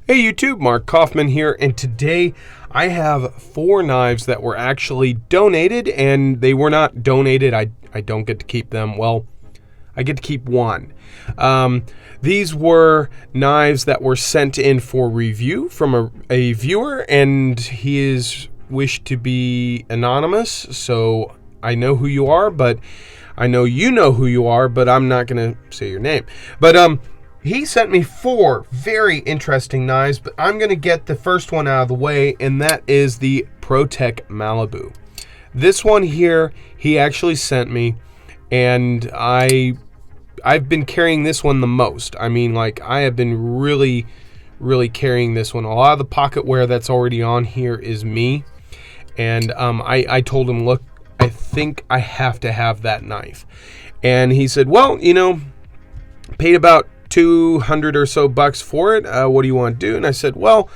Hey YouTube, Mark Coffman here, and today I have 4 knives that were actually donated, and they were not donated. I don't get to keep them. Well, I get to keep one. These were knives that were sent in for review from a viewer, and he is wished to be anonymous, so I know who you are, but I know you know who you are, but I'm not going to say your name. But he sent me 4 very interesting knives, but I'm going to get the first one out of the way, and that is the ProTech Malibu. This one here, he actually sent me, and I've been carrying this one the most. I mean, like, I have been really carrying this one. A lot of the pocket wear that's already on here is me, and I told him, look, I think I have to have that knife. And he said, well, you know, paid about $200 or so for it. What do you want to do? And I said, well,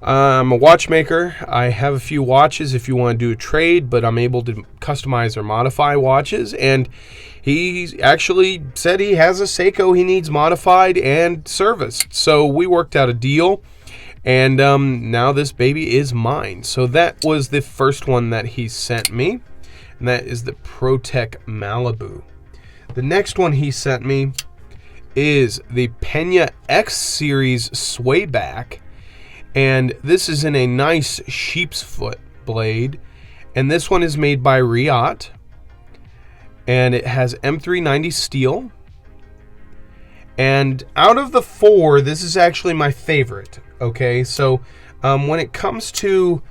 I'm a watchmaker. I have a few watches if you want to do a trade, but I'm able to customize or modify watches. And he actually said he has a Seiko he needs modified and serviced. So we worked out a deal, and now this baby is mine. So that was the first one that he sent me, and that is the ProTech Malibu. The next one he sent me is the Pena X Series swayback, and this is in a nice sheep's foot blade, and this one is made by Riot, and it has M390 steel. And out of the 4, this is actually my favorite. Okay, so when it comes to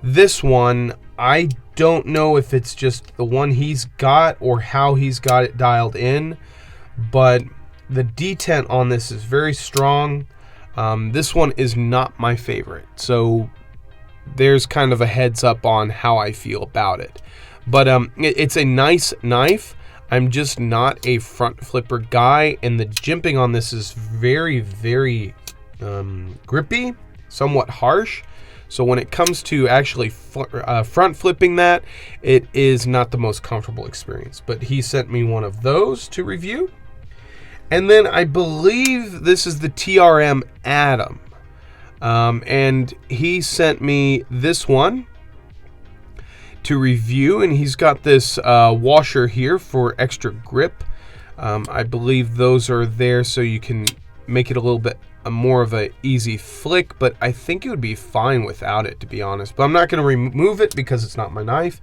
this one, I don't know if it's just the one he's got or how he's got it dialed in, but the detent on this is very strong. This one is not my favorite, so there's kind of a heads up on how I feel about it. But it's a nice knife. I'm just not a front flipper guy, and the jimping on this is very grippy, somewhat harsh. So when it comes to actually front flipping that, it is not the most comfortable experience. But he sent me one of those to review. And then I believe this is the TRM Atom. And he sent me this one to review, and he's got this washer here for extra grip. I believe those are there so you can make it a little bit more of a easy flick, but I think it would be fine without it, to be honest. But I'm not going to remove it because it's not my knife.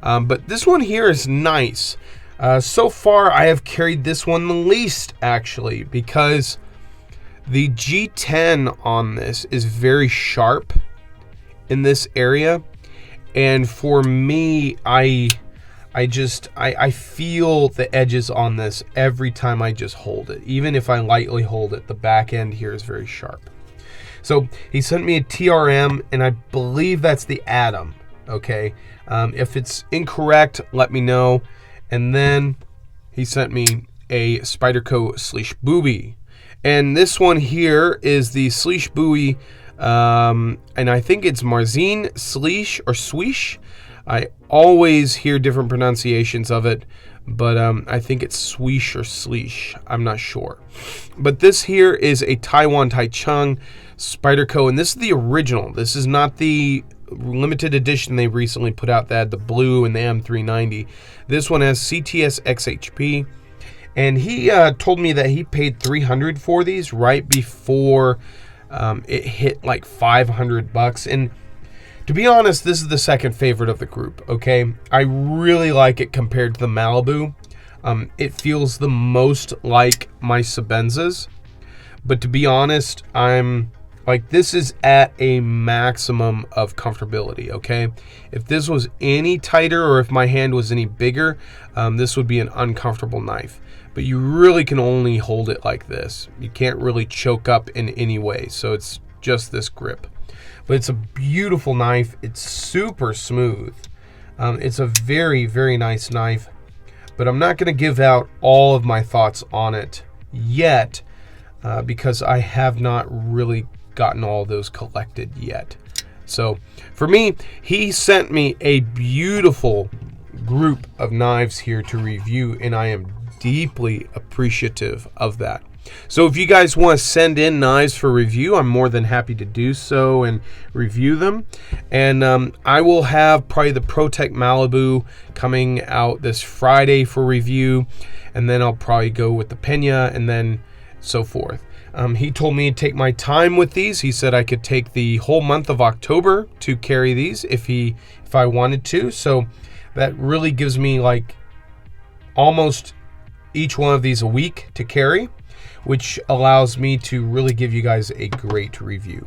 But this one here is nice. So far, I have carried this one the least, actually, because the G10 on this is very sharp in this area. And for me, I feel the edges on this every time I just hold it. Even if I lightly hold it, the back end here is very sharp. So he sent me a TRM, and I believe that's the Atom. Okay, if it's incorrect, let me know. And then he sent me a Spyderco Sleesh Booby. And this one here is the Sleesh Booby, and I think it's Marzine Sleesh or Swish. I always hear different pronunciations of it, but I think it's Swish or Sleesh. I'm not sure. But this here is a Taiwan Taichung Spyderco, and this is the original. This is not the limited edition they recently put out that had the blue and the M390. This one has CTS XHP, and he told me that he paid $300 for these right before it hit like $500. And to be honest, this is the second favorite of the group. Okay, I really like it compared to the Malibu. It feels the most like my Sebenzas, but to be honest, I'm like, this is at a maximum of comfortability, okay? If this was any tighter or if my hand was any bigger, this would be an uncomfortable knife. But you really can only hold it like this. You can't really choke up in any way, so it's just this grip. But it's a beautiful knife. It's super smooth. It's a very nice knife, but I'm not going to give out all of my thoughts on it yet because I have not really gotten all those collected yet. So for me, he sent me a beautiful group of knives here to review, and I am deeply appreciative of that. So if you guys want to send in knives for review, I'm more than happy to do so and review them. And I will have probably the ProTech Malibu coming out this Friday for review, and then I'll probably go with the Pena and then so forth. He told me to take my time with these. He said I could take the whole month of October to carry these if I wanted to. So that really gives me like almost each one of these a week to carry, which allows me to really give you guys a great review.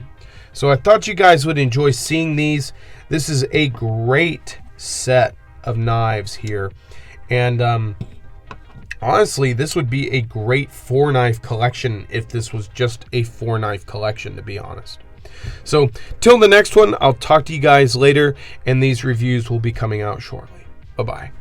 So I thought you guys would enjoy seeing these. This is a great set of knives here. And honestly, this would be a great 4-knife collection if this was just a 4-knife collection, to be honest. So till the next one, I'll talk to you guys later, and these reviews will be coming out shortly. Bye-bye.